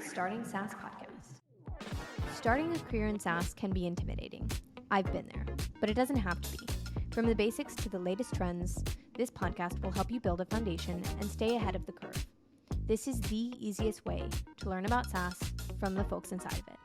the Starting SaaS podcast. Starting a career in SaaS can be intimidating. I've been there, but it doesn't have to be. From the basics to the latest trends, this podcast will help you build a foundation and stay ahead of the curve. This is the easiest way to learn about SaaS from the folks inside of it.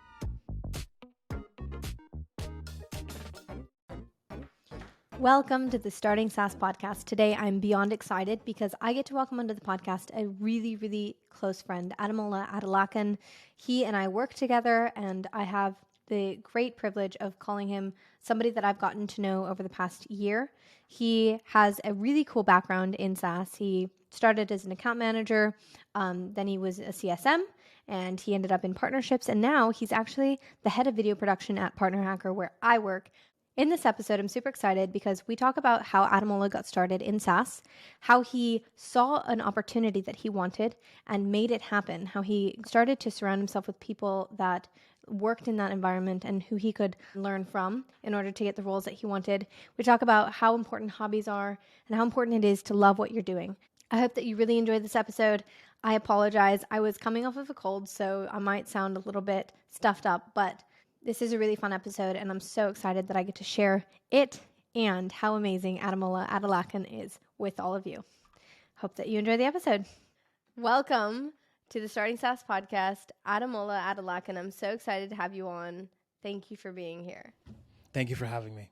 Welcome to the Starting SaaS podcast. Today, I'm beyond excited because I get to welcome onto the podcast a really close friend, Ademola Adelakun. He and I work together, and I have the great privilege of calling him somebody that I've gotten to know over the past year. He has a really cool background in SaaS. He started as an account manager, then he was a CSM, and he ended up in partnerships, and now he's actually the head of video production at PartnerHacker, where I work. In this episode, I'm super excited because we talk about how Ademola got started in SaaS, how he saw an opportunity that he wanted and made it happen, how he started to surround himself with people that worked in that environment and who he could learn from in order to get the roles that he wanted. We talk about how important hobbies are and how important it is to love what you're doing. I hope that you really enjoyed this episode. I apologize. I was coming off of a cold, so I might sound a little bit stuffed up, but this is a really fun episode, and I'm so excited that I get to share it and how amazing Ademola Adelakun is with all of you. Hope that you enjoy the episode. Welcome to the Starting SaaS podcast, Ademola Adelakun. I'm so excited to have you on. Thank you for being here. Thank you for having me.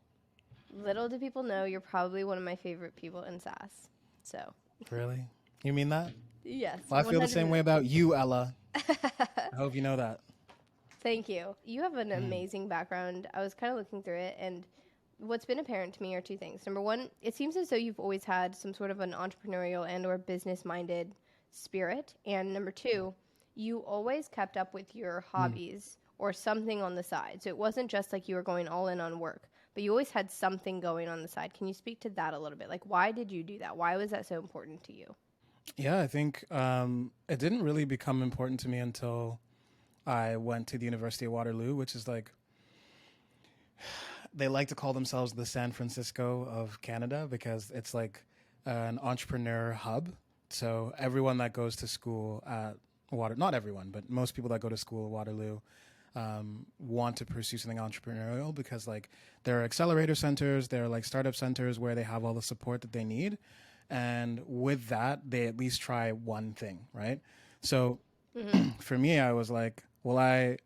Little do people know you're probably one of my favorite people in SaaS. So. Really? You mean that? Yes. Well, I feel the same way about you, Ella. I hope you know that. Thank you. You have an amazing background. I was kind of looking through it, and what's been apparent to me are two things. Number one, it seems as though you've always had some sort of an entrepreneurial and or business-minded spirit. And number two, you always kept up with your hobbies or something on the side. So it wasn't just like you were going all in on work, but you always had something going on the side. Can you speak to that a little bit? Like, why did you do that? Why was that so important to you? Yeah, I think it didn't really become important to me until I went to the University of Waterloo, which is like, they like to call themselves the San Francisco of Canada because it's like an entrepreneur hub. So everyone that goes to school at not everyone, but most people that go to school at Waterloo want to pursue something entrepreneurial because like there are accelerator centers, there are like startup centers where they have all the support that they need. And with that, they at least try one thing, right? So for me, I was like, well, I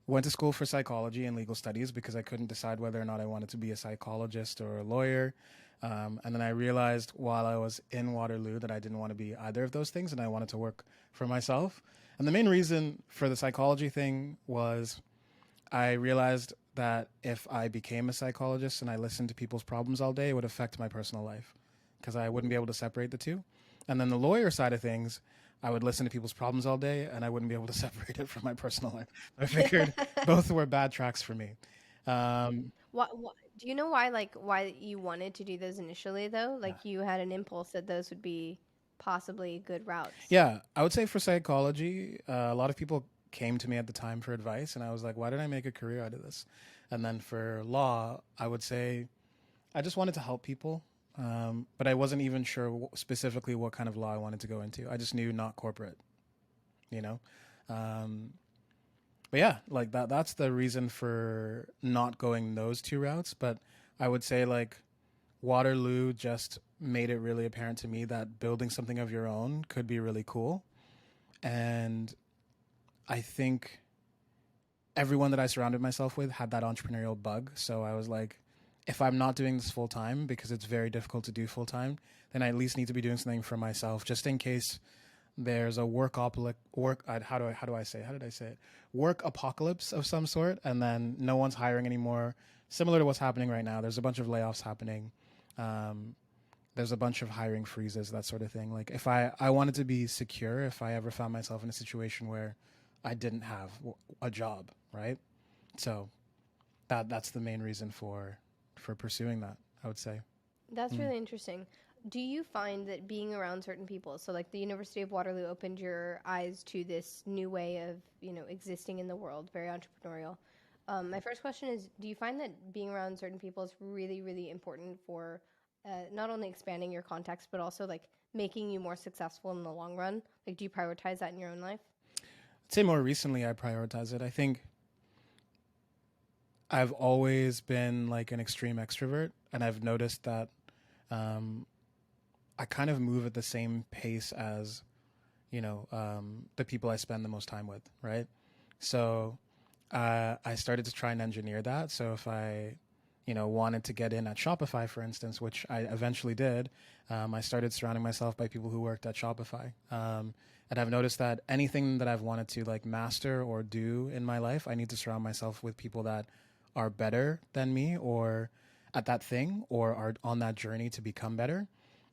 went to school for psychology and legal studies because I couldn't decide whether or not I wanted to be a psychologist or a lawyer. And then I realized while I was in Waterloo that I didn't want to be either of those things and I wanted to work for myself. And the main reason for the psychology thing was I realized that if I became a psychologist and I listened to people's problems all day, it would affect my personal life because I wouldn't be able to separate the two. And then the lawyer side of things, I would listen to people's problems all day and I wouldn't be able to separate it from my personal life. I figured both were bad tracks for me. What, do you know why you wanted to do those initially though? Like you had an impulse that those would be possibly good routes. Yeah, I would say for psychology, a lot of people came to me at the time for advice and I was like, why did I make a career out of this? And then for law, I would say I just wanted to help people. But I wasn't even sure specifically what kind of law I wanted to go into. I just knew not corporate, you know? But yeah, like that's the reason for not going those two routes. But I would say like Waterloo just made it really apparent to me that building something of your own could be really cool. And I think everyone that I surrounded myself with had that entrepreneurial bug. So I was like, if I'm not doing this full time because it's very difficult to do full time, then I at least need to be doing something for myself, just in case there's a work apocalypse of some sort, and then no one's hiring anymore. Similar to what's happening right now, there's a bunch of layoffs happening. There's a bunch of hiring freezes, that sort of thing. Like if I wanted to be secure, if I ever found myself in a situation where I didn't have a job, right? So that's the main reason for pursuing that, I would say. That's really interesting. Do you find that being around certain people, so like the University of Waterloo opened your eyes to this new way of, existing in the world, very entrepreneurial. My first question is, do you find that being around certain people is really, really important for not only expanding your contacts, but also like making you more successful in the long run? Like, do you prioritize that in your own life? say more recently I prioritize it. I think I've always been like an extreme extrovert, and I've noticed that um, I kind of move at the same pace as the people I spend the most time with, right? So I started to try and engineer that. So if I, wanted to get in at Shopify, for instance, which I eventually did, I started surrounding myself by people who worked at Shopify. And I've noticed that anything that I've wanted to like master or do in my life, I need to surround myself with people that are better than me or at that thing or are on that journey to become better.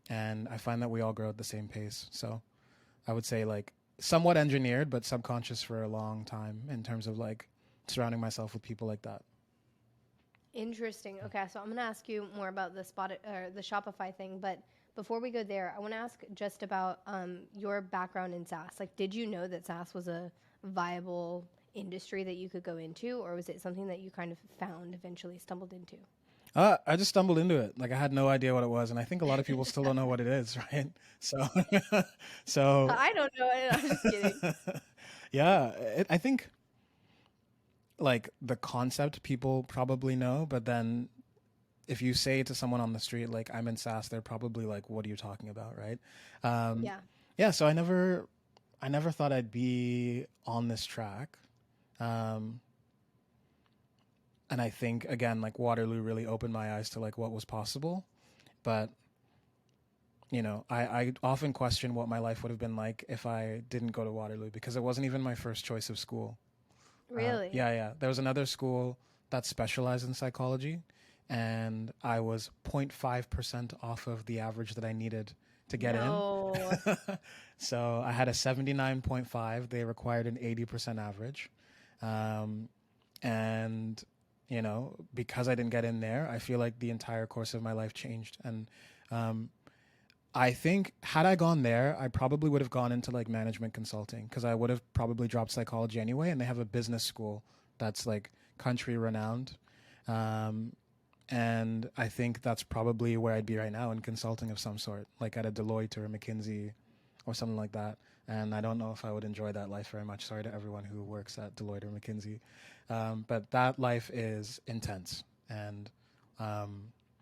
And I find that we all grow at the same pace. So I would say like somewhat engineered, but subconscious for a long time in terms of like surrounding myself with people like that. Interesting. Okay, so I'm going to ask you more about the spot or the Shopify thing, but before we go there, I want to ask just about your background in SaaS. Like, did you know that SaaS was a viable industry that you could go into, or was it something that you kind of found eventually stumbled into? I just stumbled into it. Like I had no idea what it was, and I think a lot of people still don't know what it is, right? So, so I don't know it. I'm just kidding. yeah, I think like the concept people probably know, but then if you say to someone on the street like I'm in SaaS, they're probably like, "What are you talking about?" Right? Um, Yeah. yeah. So I never thought I'd be on this track. Um, and I think again, like Waterloo really opened my eyes to like what was possible. But I often question what my life would have been like if I didn't go to Waterloo because it wasn't even my first choice of school. Really? Yeah, yeah. There was another school that specialized in psychology, and I was 0.5% off of the average that I needed to get in. No. So I had a 79.5. They required an 80% average. Um, and, because I didn't get in there, I feel like the entire course of my life changed. And um, I think had I gone there, I probably would have gone into like management consulting because I would have probably dropped psychology anyway. And they have a business school that's like country renowned. Um, and I think that's probably where I'd be right now in consulting of some sort, like at a Deloitte or a McKinsey or something like that. And I don't know if I would enjoy that life very much. Sorry to everyone who works at Deloitte or McKinsey. But that life is intense. And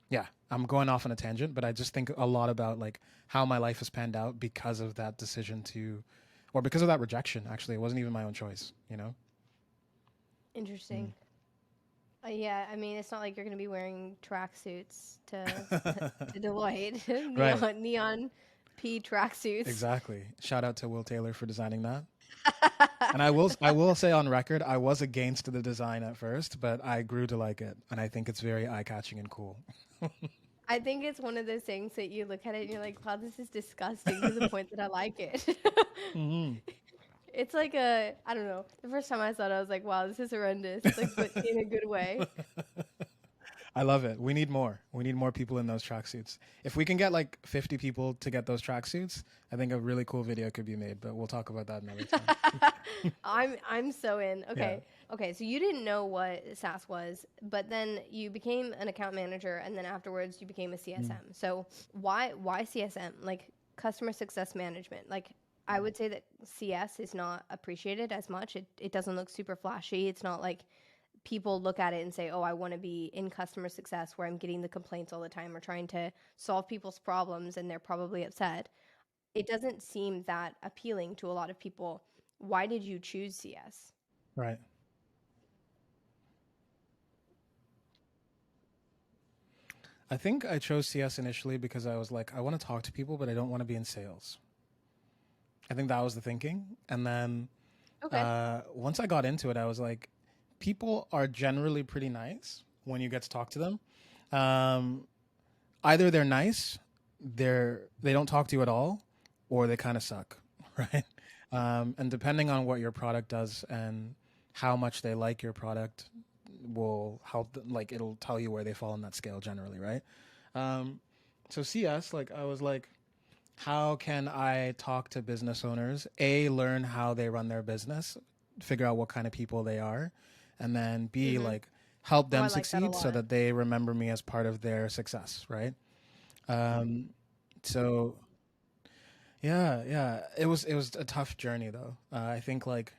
yeah, I'm going off on a tangent, but I just think a lot about like how my life has panned out because of that decision to, or because of that rejection. Actually, it wasn't even my own choice. Mm. Interesting. Yeah, I mean, it's not like you're going to be wearing tracksuits to to Deloitte, Right. neon P tracksuits. Exactly. Shout out to Will Taylor for designing that. And I will say on record, I was against the design at first, but I grew to like it, and I think it's very eye catching and cool. I think it's one of those things that you look at it and you're like, wow, this is disgusting to the point that I like it. Hmm. It's like I don't know. The first time I saw it, I was like, wow, this is horrendous. Like, but in a good way. I love it. We need more. We need more people in those tracksuits. If we can get like 50 people to get those tracksuits, I think a really cool video could be made. But we'll talk about that another time. I'm so in. Yeah. Okay. So you didn't know what SaaS was, but then you became an account manager, and then afterwards you became a Mm. CSM. So why CSM? Like customer success management. Like I would say that CS is not appreciated as much. It doesn't look super flashy. It's not like people look at it and say, "Oh, I want to be in customer success where I'm getting the complaints all the time or trying to solve people's problems and they're probably upset." It doesn't seem that appealing to a lot of people. Why did you choose CS? Right. I think I chose CS initially because I was like, I want to talk to people, but I don't want to be in sales. I think that was the thinking. And then Okay. once I got into it, I was like, people are generally pretty nice when you get to talk to them. Um, Either they're nice, they don't talk to you at all, or they kind of suck, right? And depending on what your product does and how much they like your product, will help. Like it'll tell you where they fall on that scale generally, right? Um, so CS, like I was like, how can I talk to business owners? A, learn how they run their business, figure out what kind of people they are, and then B, Mm-hmm. like help Oh, them I like that a succeed so lot. that they remember me as part of their success, right? Um, so yeah, yeah, it was a tough journey though. I think like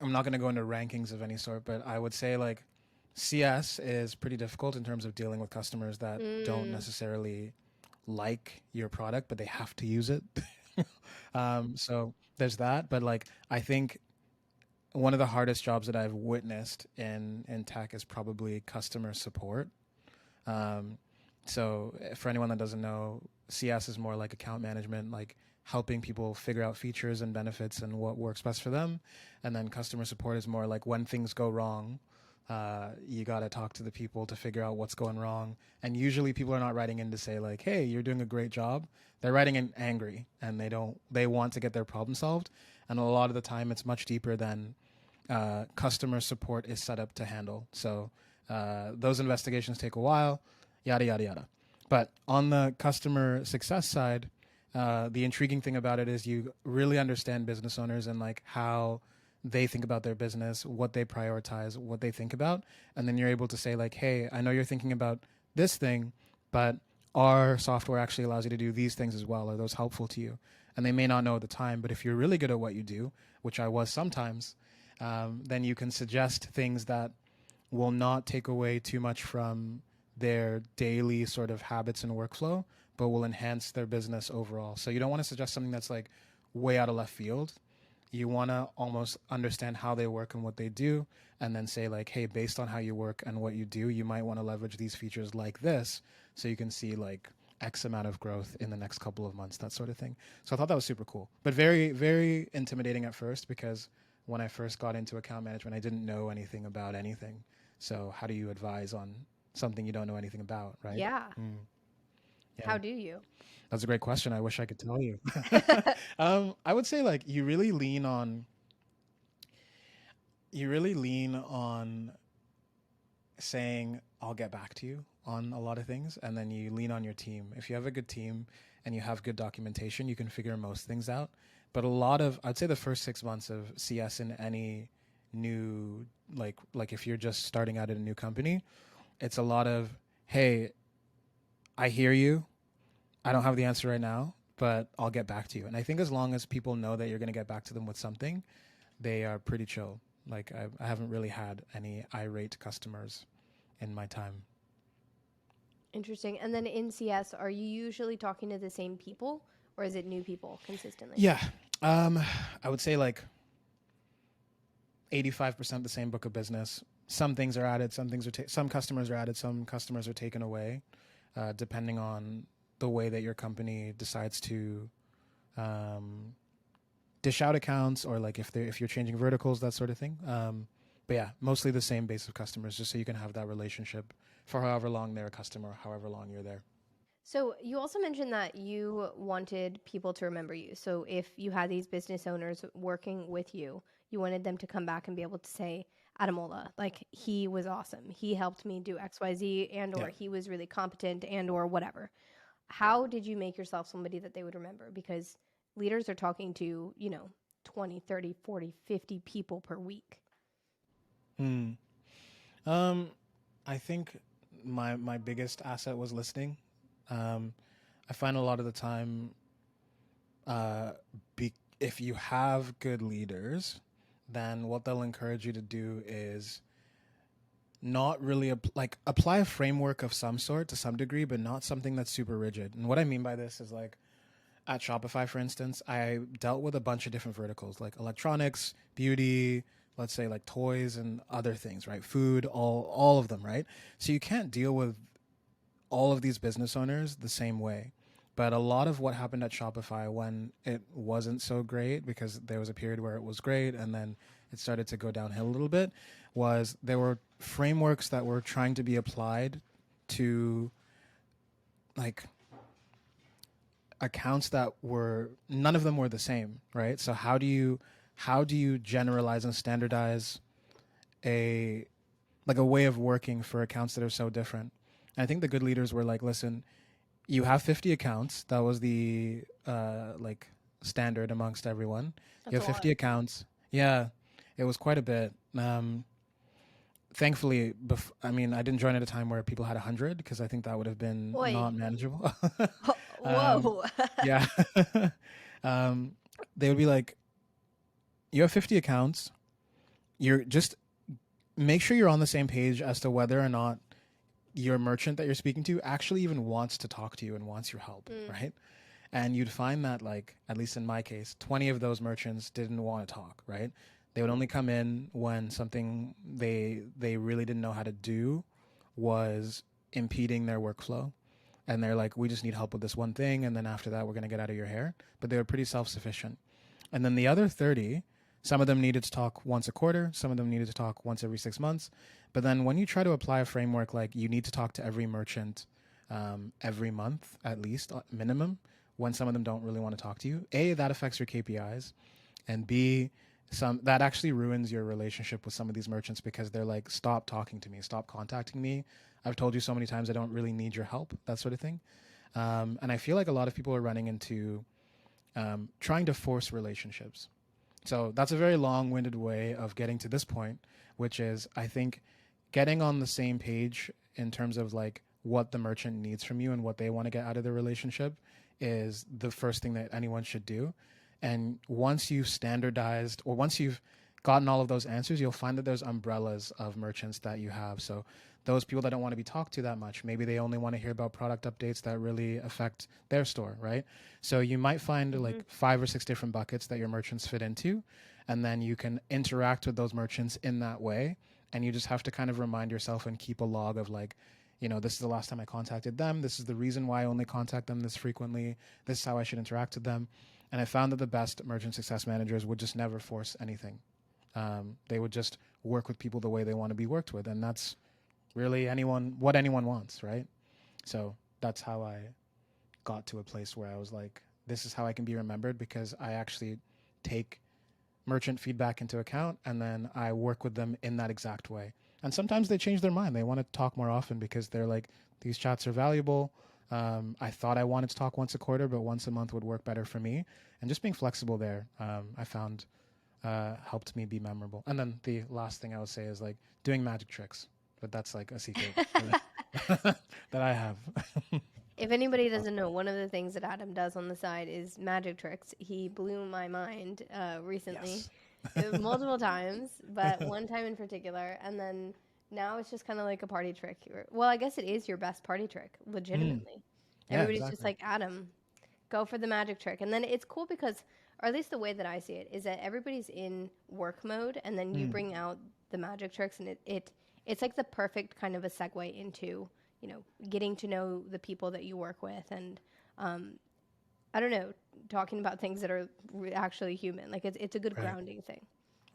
I'm not going to go into rankings of any sort, but I would say like CS is pretty difficult in terms of dealing with customers that don't necessarily like your product, but they have to use it. So there's that. But like, I think one of the hardest jobs that I've witnessed in tech is probably customer support. Um, so for anyone that doesn't know, CS is more like account management, like helping people figure out features and benefits and what works best for them. And then customer support is more like when things go wrong, you got to talk to the people to figure out what's going wrong. And usually people are not writing in to say like, hey, you're doing a great job. They're writing in angry and they want to get their problem solved. And a lot of the time it's much deeper than customer support is set up to handle. So those investigations take a while, yada, yada, yada. But on the customer success side, the intriguing thing about it is you really understand business owners and like how they think about their business, what they prioritize, what they think about. And then you're able to say like, hey, I know you're thinking about this thing, but our software actually allows you to do these things as well. Are those helpful to you? And they may not know at the time, but if you're really good at what you do, which I was sometimes, then you can suggest things that will not take away too much from their daily sort of habits and workflow, but will enhance their business overall. So you don't want to suggest something that's like way out of left field. You want to almost understand how they work and what they do, and then say like, hey, based on how you work and what you do, you might want to leverage these features like this so you can see like X amount of growth in the next couple of months, that sort of thing. So I thought that was super cool, but very, very intimidating at first because when I first got into account management, I didn't know anything about anything. So how do you advise on something you don't know anything about, right? Yeah. Yeah. How do you? That's a great question. I wish I could tell you. I would say like you really lean on saying I'll get back to you on a lot of things, and then you lean on your team. If you have a good team and you have good documentation, you can figure most things out. But I'd say the first 6 months of CS in any new like if you're just starting out at a new company, it's a lot of, hey, I hear you. I don't have the answer right now, but I'll get back to you. And I think as long as people know that you're going to get back to them with something, they are pretty chill. Like I haven't really had any irate customers in my time. Interesting. And then in CS, are you usually talking to the same people or is it new people consistently? Yeah. I would say like 85% the same book of business. Some things are added, some customers are added, some customers are taken away, depending on the way that your company decides to dish out accounts, or like if you're changing verticals, that sort of thing. But yeah, mostly the same base of customers, just so you can have that relationship for however long they're a customer, however long you're there. So you also mentioned that you wanted people to remember you. So if you had these business owners working with you, you wanted them to come back and be able to say, Ademola, like he was awesome. He helped me do XYZ and or Yeah. he was really competent and or whatever. How did you make yourself somebody that they would remember? Because leaders are talking to, 20, 30, 40, 50 people per week. Hmm. I think my biggest asset was listening. I find a lot of the time, uh, if you have good leaders, then what they'll encourage you to do is not really apply a framework of some sort to some degree, but not something that's super rigid. And what I mean by this is like at Shopify, for instance, I dealt with a bunch of different verticals like electronics, beauty, let's say like toys and other things, right? Food, all of them, right? So you can't deal with all of these business owners the same way. But a lot of what happened at Shopify when it wasn't so great, because there was a period where it was great and then it started to go downhill a little bit, was there were frameworks that were trying to be applied to like accounts that were, none of them were the same, right? So how do you generalize and standardize a a way of working for accounts that are so different? And I think the good leaders were like, listen, you have 50 accounts. That was the standard amongst everyone. That's You a have lot. 50 accounts. Yeah, it was quite a bit. Thankfully, I mean, I didn't join at a time where people had 100, because I think that would have been Oi. not manageable. um, Whoa. yeah. They would be like, you have 50 accounts. you're just make sure you're on the same page as to whether or not your merchant that you're speaking to actually even wants to talk to you and wants your help, right? And you'd find that, like, at least in my case, 20 of those merchants didn't want to talk, right? They would only come in when something they really didn't know how to do was impeding their workflow. And they're like, we just need help with this one thing. And then after that, we're going to get out of your hair. But they were pretty self-sufficient. And then the other 30, some of them needed to talk once a quarter. Some of them needed to talk once every 6 months. But then when you try to apply a framework like you need to talk to every merchant every month, at least minimum, when some of them don't really want to talk to you, A, that affects your KPIs. And B, that actually ruins your relationship with some of these merchants because they're like, stop talking to me, stop contacting me. I've told you so many times I don't really need your help, that sort of thing. And I feel like a lot of people are running into trying to force relationships. So that's a very long-winded way of getting to this point, which is, I think, getting on the same page in terms of like what the merchant needs from you and what they want to get out of the relationship is the first thing that anyone should do. And once you've standardized, or once you've gotten all of those answers, you'll find that there's umbrellas of merchants that you have. So those people that don't want to be talked to that much, maybe they only want to hear about product updates that really affect their store, right? So you might find like 5 or 6 different buckets that your merchants fit into, and then you can interact with those merchants in that way. And you just have to kind of remind yourself and keep a log of like, you know, this is the last time I contacted them. This is the reason why I only contact them this frequently. This is how I should interact with them. And I found that the best merchant success managers would just never force anything. They would just work with people the way they want to be worked with. And that's really what anyone wants, right? So that's how I got to a place where I was like, this is how I can be remembered, because I actually take merchant feedback into account and then I work with them in that exact way. And sometimes they change their mind. They want to talk more often because they're like, these chats are valuable. I thought I wanted to talk once a quarter, but once a month would work better for me. And just being flexible there, I found helped me be memorable. And then the last thing I would say is like doing magic tricks, but that's like a secret that I have. If anybody doesn't know, one of the things that Adam does on the side is magic tricks. He blew my mind recently, multiple times, but one time in particular. And then now it's just kind of like a party trick. Well, I guess it is your best party trick, legitimately. Yeah, Everybody's just exactly. like, Adam, go for the magic trick. And then it's cool because, or at least the way that I see it, is that everybody's in work mode, and then you bring out the magic tricks, and it's like the perfect kind of a segue into, you know, getting to know the people that you work with, and I don't know, talking about things that are actually human. Like it's a good Right. grounding thing.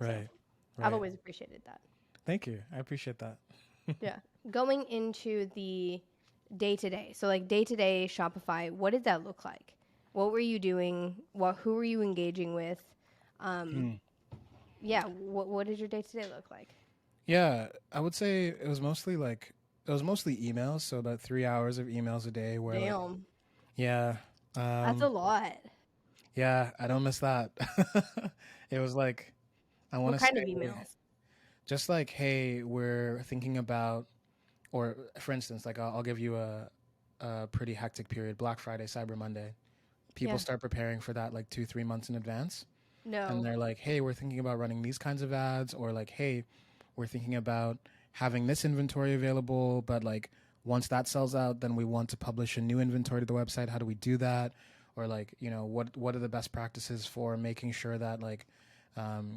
So Right. I've Right. always appreciated that. Thank you. I appreciate that. Yeah. Going into the day to day. So like day to day Shopify, what did that look like? What were you doing? Who were you engaging with? Yeah. What did your day to day look like? Yeah, I would say it was mostly emails, so about 3 hours of emails a day where like Damn. yeah, That's a lot. yeah, I don't miss that. It was like I What want to kind of say emails? just like, hey, we're thinking about, or for instance, like I'll give you a pretty hectic period, Black Friday, Cyber Monday. People Yeah. start preparing for that like 2-3 months in advance, and No. they're like, hey, we're thinking about running these kinds of ads, or like, hey, we're thinking about having this inventory available, but like once that sells out, then we want to publish a new inventory to the website. How do we do that? Or like, you know, what are the best practices for making sure that like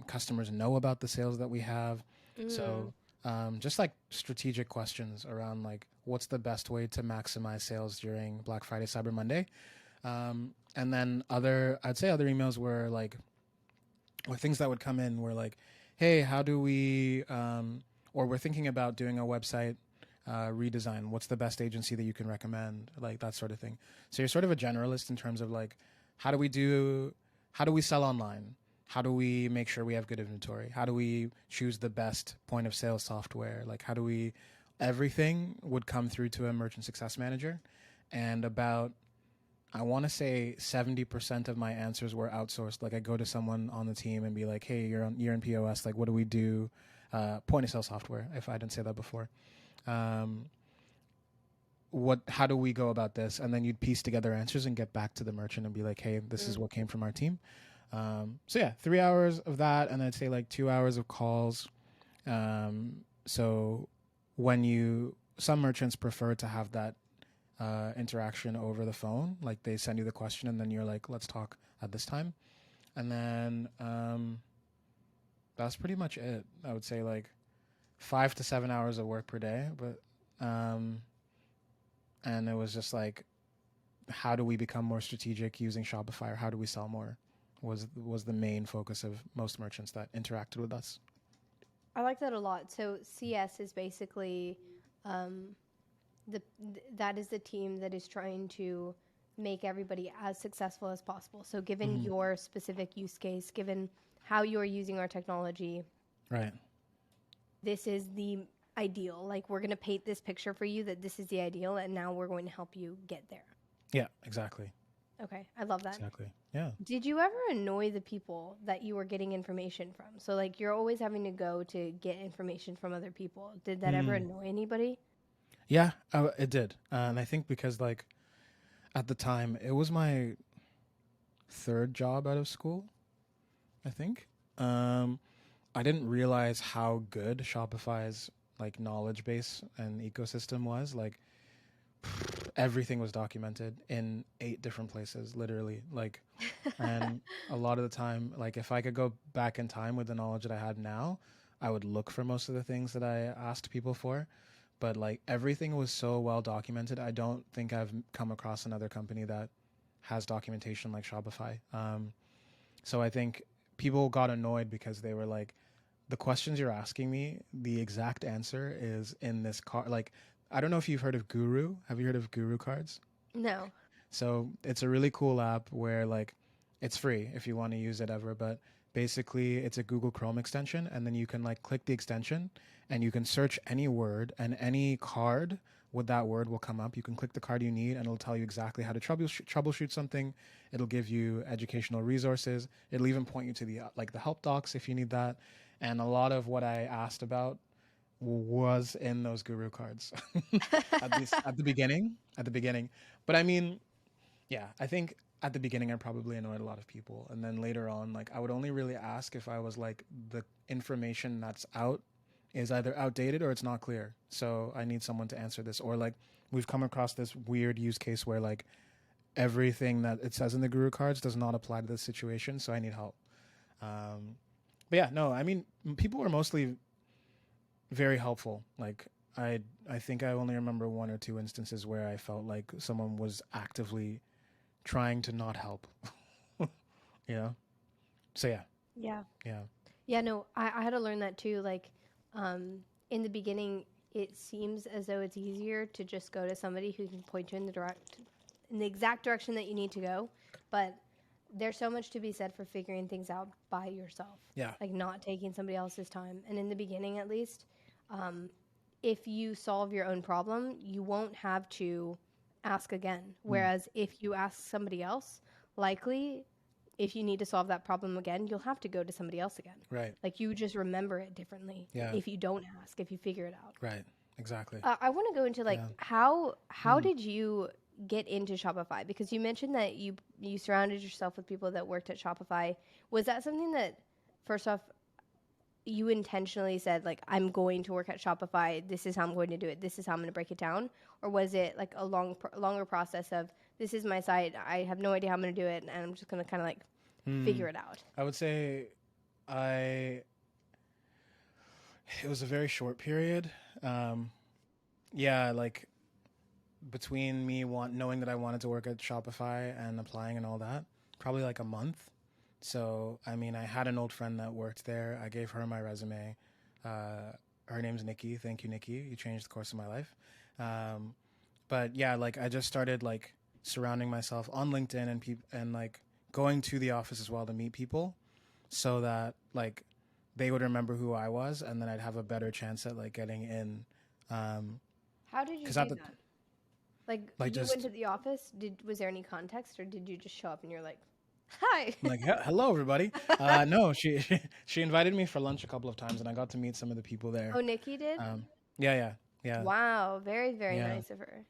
customers know about the sales that we have? So just like strategic questions around like what's the best way to maximize sales during Black Friday, Cyber Monday. And then I'd say other emails were like, or things that would come in were like, hey, how do we, or we're thinking about doing a website redesign. What's the best agency that you can recommend? Like that sort of thing. So you're sort of a generalist in terms of like, how do we sell online? How do we make sure we have good inventory? How do we choose the best point of sale software? Like everything would come through to a merchant success manager. And about, I want to say 70% of my answers were outsourced. Like I go to someone on the team and be like, hey, you're in POS. Like, what do we do? Point of sale software, if I didn't say that before. How do we go about this? And then you'd piece together answers and get back to the merchant and be like, hey, this is what came from our team. So yeah, 3 hours of that. And I'd say like 2 hours of calls. So some merchants prefer to have that interaction over the phone. Like they send you the question and then you're like, let's talk at this time. And then that's pretty much it. I would say like 5 to 7 hours of work per day. But and it was just like, how do we become more strategic using Shopify, or how do we sell more? Was the main focus of most merchants that interacted with us. I like that a lot. So CS is basically that is the team that is trying to make everybody as successful as possible. So given your specific use case, given how you are using our technology, Right. this is the ideal. Like we're going to paint this picture for you that this is the ideal, and now we're going to help you get there. Yeah, exactly. Okay, I love that. Exactly. Yeah. Did you ever annoy the people that you were getting information from? So like you're always having to go to get information from other people. Did that ever annoy anybody? Yeah, it did. And I think because like at the time it was my third job out of school, I think. I didn't realize how good Shopify's like knowledge base and ecosystem was. Like everything was documented in 8 different places, literally. Like, and a lot of the time, like if I could go back in time with the knowledge that I had now, I would look for most of the things that I asked people for. But like everything was so well documented. I don't think I've come across another company that has documentation like Shopify. So I think people got annoyed because they were like, the questions you're asking me, the exact answer is in this card. Like, I don't know if you've heard of Guru. Have you heard of Guru cards? No. So it's a really cool app where like it's free if you want to use it ever, but basically it's a Google Chrome extension, and then you can like click the extension and you can search any word, and any card with that word will come up. You can click the card you need and it'll tell you exactly how to troubleshoot something. It'll give you educational resources. It'll even point you to the like the help docs if you need that. And a lot of what I asked about was in those Guru cards at least at the beginning. At the beginning, but I mean, yeah, I think at the beginning I probably annoyed a lot of people, and then later on, like I would only really ask if I was like the information that's out is either outdated or it's not clear. So I need someone to answer this, or like we've come across this weird use case where like everything that it says in the Guru cards does not apply to this situation, so I need help. But yeah, no, I mean, people were mostly very helpful. Like I think I only remember 1 or 2 instances where I felt like someone was actively trying to not help. You know? So yeah. Yeah. Yeah. Yeah, no, I had to learn that too. Like, in the beginning, it seems as though it's easier to just go to somebody who can point you in the exact direction that you need to go. But there's so much to be said for figuring things out by yourself. Yeah. Like not taking somebody else's time. And in the beginning, at least, if you solve your own problem, you won't have to ask again. Whereas if you ask somebody else, likely if you need to solve that problem again, you'll have to go to somebody else again. Right. Like you just remember it differently. Yeah. If you don't ask, if you figure it out. Right. Exactly. I want to go into like how did you get into Shopify? Because you mentioned that you surrounded yourself with people that worked at Shopify. Was that something that, first off, you intentionally said like I'm going to work at Shopify, this is how I'm going to do it, this is how I'm going to break it down? Or was it like a longer process of this is my site, I have no idea how I'm going to do it, and I'm just going to kind of like figure it out? I would say it was a very short period. Yeah, like between me knowing that I wanted to work at Shopify and applying and all that, probably like a month. So, I mean, I had an old friend that worked there. I gave her my resume. Her name's Nikki. Thank you, Nikki. You changed the course of my life. But yeah, like I just started like surrounding myself on LinkedIn and like going to the office as well to meet people, so that like they would remember who I was, and then I'd have a better chance at like getting in. How did you do that? Like you went to the office, was there any context, or did you just show up and you're like, hi? I'm like, hello, everybody. No, she invited me for lunch a couple of times, and I got to meet some of the people there. Oh, Nikki did? Yeah. Wow, very, very nice of her.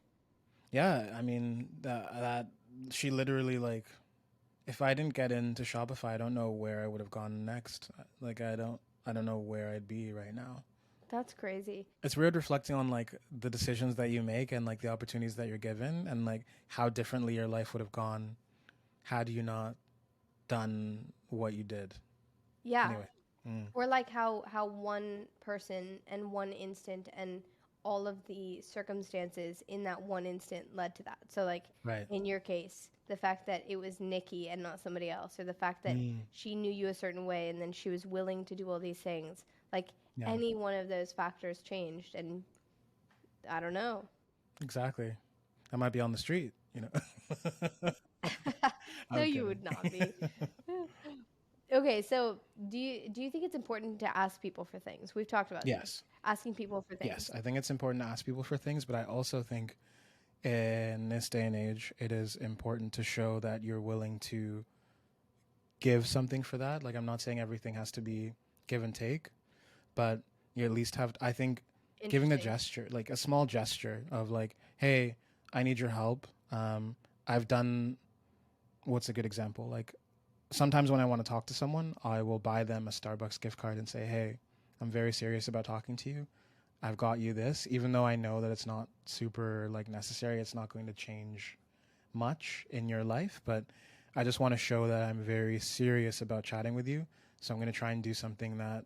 Yeah, I mean, that she literally, like, if I didn't get into Shopify, I don't know where I would have gone next. Like, I don't I don't know where I'd be right now. That's crazy. It's weird reflecting on like the decisions that you make and like the opportunities that you're given and like how differently your life would have gone had you not done what you did. Yeah. Anyway. Mm, Or like how one person and one instant and all of the circumstances in that one instant led to that. So like right. in your case, the fact that it was Nikki and not somebody else, or the fact that Mm, she knew you a certain way and then she was willing to do all these things. Like yeah. any one of those factors changed, and I don't know. Exactly. I might be on the street, you know. No, I'm you kidding. would not be. Okay, so do you think it's important to ask people for things? We've talked about these. Yes. Asking people for Yes. things. I think it's important to ask people for things, but I also think in this day and age, it is important to show that you're willing to give something for that. Like, I'm not saying everything has to be give and take, but you at least have, I think, giving a Interesting. gesture, like a small gesture of like, hey, I need your help. I've done, what's a good example? Like, sometimes when I want to talk to someone, I will buy them a Starbucks gift card and say, hey, I'm very serious about talking to you. I've got you this, even though I know that it's not super like necessary. It's not going to change much in your life, but I just want to show that I'm very serious about chatting with you. So I'm going to try and do something that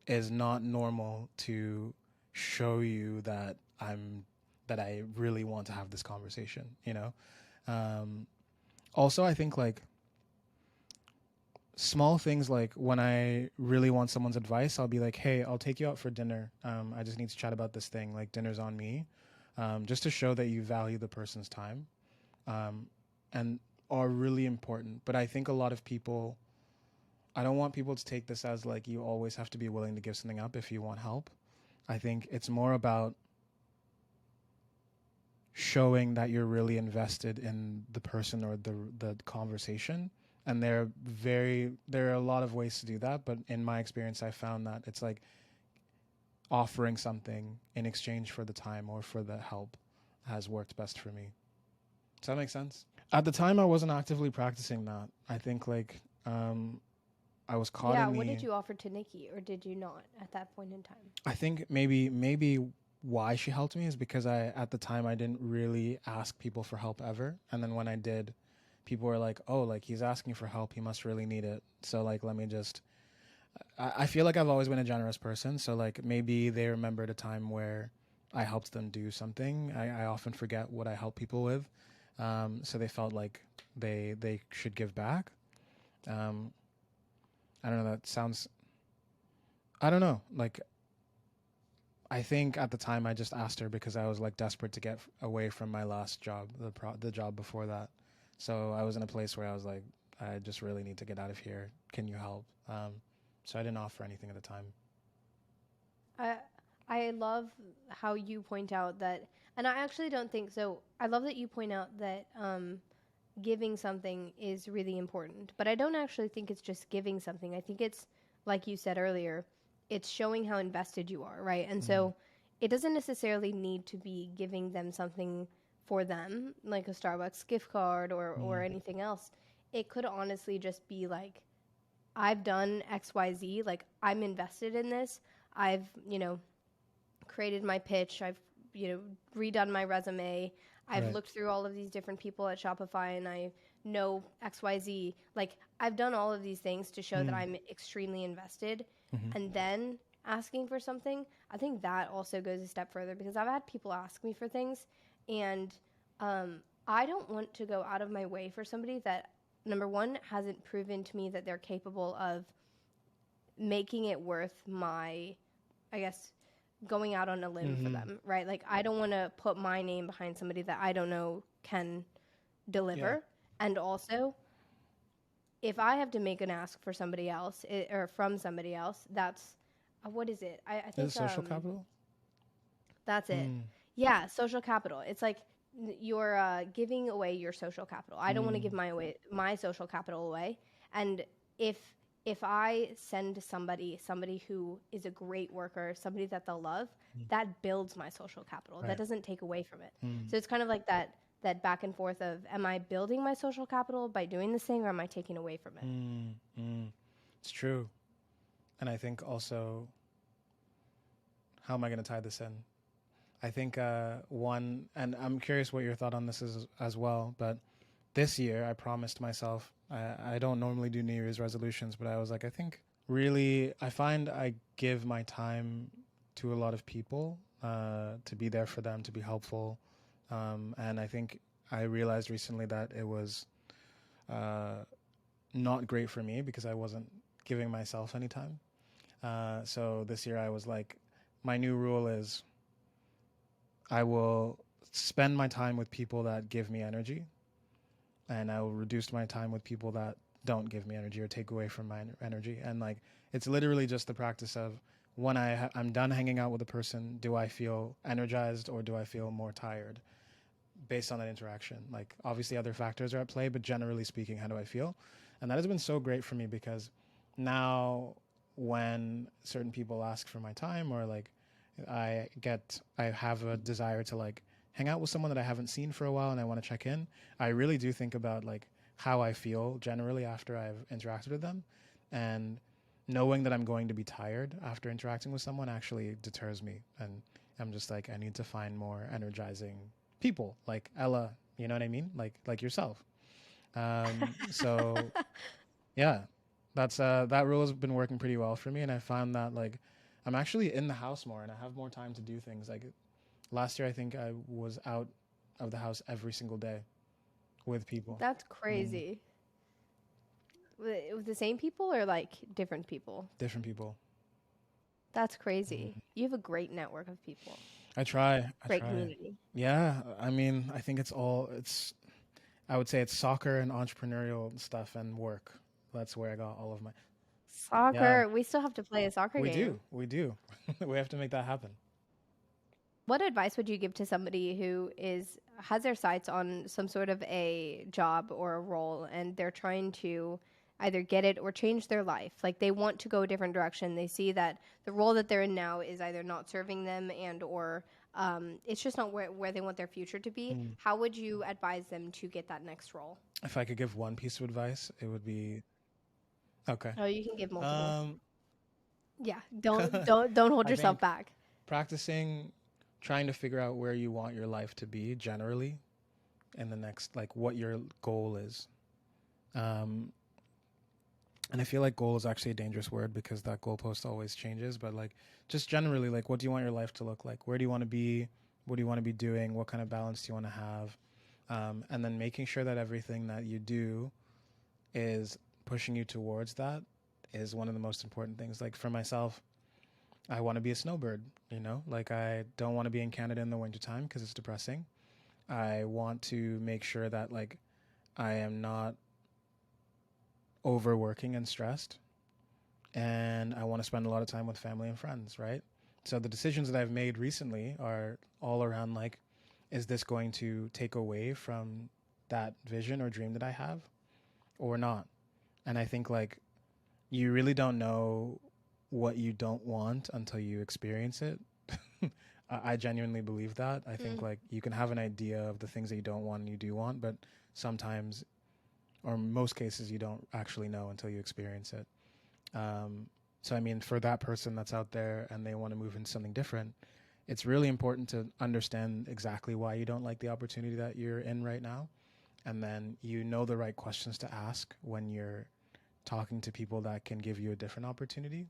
is not normal to show you that I really want to have this conversation, you know? Um, Also, I think like small things like when I really want someone's advice, I'll be like, hey, I'll take you out for dinner. I just need to chat about this thing. Like, dinner's on me. Just to show that you value the person's time, and are really important. But I think a lot of people, I don't want people to take this as like you always have to be willing to give something up if you want help. I think it's more about showing that you're really invested in the person or the conversation. And there are a lot of ways to do that, but in my experience I found that it's like offering something in exchange for the time or for the help has worked best for me. Does that make sense? At the time I wasn't actively practicing that. I think like I was caught Yeah, in what the did you offer to Nikki, or did you not at that point in time? I think maybe why she helped me is because I at the time I didn't really ask people for help ever, and then when I did, people were like, "Oh, like he's asking for help, he must really need it." So like, let me just. I feel like I've always been a generous person, so like maybe they remembered a time where I helped them do something. I often forget what I help people with, so they felt like they should give back. Um, I don't know. That sounds. I don't know. Like I think at the time I just asked her because I was like desperate to get away from my last job, the job before that. So I was in a place where I was like, I just really need to get out of here. Can you help? So I didn't offer anything at the time. I I love how you point out that, and I actually don't think so. I love that you point out that giving something is really important, but I don't actually think it's just giving something. I think it's like you said earlier, it's showing how invested you are, right? And Mm, so it doesn't necessarily need to be giving them something for them, like a Starbucks gift card or mm, anything else. It could honestly just be like, I've done XYZ, like I'm invested in this. I've, created my pitch. I've, redone my resume. I've right. looked through all of these different people at Shopify and I know XYZ. Like I've done all of these things to show that Mm, I'm extremely invested. mm-hmm. And then asking for something, I think that also goes a step further because I've had people ask me for things and I don't want to go out of my way for somebody that, number one, hasn't proven to me that they're capable of making it worth my, I guess, going out on a limb for Mm-hmm. them, right? Like I don't want to put my name behind somebody that I don't know can Yeah. deliver. And also, if I have to make an ask for somebody else or from somebody else, that's what is it? I Is it think social capital? that's it. Mm, Yeah, social capital. It's like you're giving away your social capital. I don't want to give mm, my social capital away. And if if I send somebody who is a great worker, somebody that they'll love, mm, that builds my social capital. That right. doesn't take away from it. Mm, So it's kind of like that back and forth of, am I building my social capital by doing this thing, or am I taking away from it? mm, mm. It's true. And I think also, how am I going to tie this in? I think one, and I'm curious what your thought on this is as well, but this year I promised myself, I don't normally do New Year's resolutions, but I was like, I think really, I find I give my time to a lot of people to be there for them, to be helpful. And I think I realized recently that it was not great for me because I wasn't giving myself any time. So this year I was like, my new rule is I will spend my time with people that give me energy, and I will reduce my time with people that don't give me energy or take away from my energy. And like, it's literally just the practice of when I'm done hanging out with a person, do I feel energized or do I feel more tired based on that interaction? Like, obviously other factors are at play, but generally speaking, how do I feel? And that has been so great for me because now when certain people ask for my time, or like I have a desire to like hang out with someone that I haven't seen for a while and I want to check in, I really do think about like how I feel generally after I've interacted with them. And knowing that I'm going to be tired after interacting with someone actually deters me. And I'm just like, I need to find more energizing people like Ella, you know what I mean? Like yourself. So yeah, that's that rule has been working pretty well for me, and I found that like I'm actually in the house more and I have more time to do things. Like last year I think I was out of the house every single day with people. That's Mm, crazy. With the same people or like different people? different people. That's crazy. Mm. You have a great network of people, I great try. community. Yeah, I mean, I think it's I would say it's soccer and entrepreneurial stuff and work. That's where I got all of my. Yeah, Soccer, we still have to play a soccer we do. game. We do. We have to make that happen. What advice would you give to somebody who has their sights on some sort of a job or a role and they're trying to either get it or change their life? Like they want to go a different direction. They see that the role that they're in now is either not serving them and or it's just not where they want their future to be. Mm. How would you advise them to get that next role? If I could give one piece of advice, it would be okay. Oh, you can give multiple. Um, Yeah, don't hold I yourself think back. practicing, trying to figure out where you want your life to be generally in the next, like what your goal is. Um, and I feel like goal is actually a dangerous word because that goalpost always changes. But like, just generally, like, what do you want your life to look like? Where do you want to be? What do you want to be doing? What kind of balance do you want to have? And then making sure that everything that you do is pushing you towards that is one of the most important things. Like for myself, I want to be a snowbird, you know, like I don't want to be in Canada in the wintertime because it's depressing. I want to make sure that like I am not overworking and stressed, and I want to spend a lot of time with family and friends, right? So the decisions that I've made recently are all around like, is this going to take away from that vision or dream that I have or not? And I think like you really don't know what you don't want until you experience it. I genuinely believe that. I think Mm. like you can have an idea of the things that you don't want and you do want, but sometimes, or in most cases, you don't actually know until you experience it. So, I mean, for that person that's out there and they want to move into something different, it's really important to understand exactly why you don't like the opportunity that you're in right now. And then you know the right questions to ask when you're talking to people that can give you a different opportunity.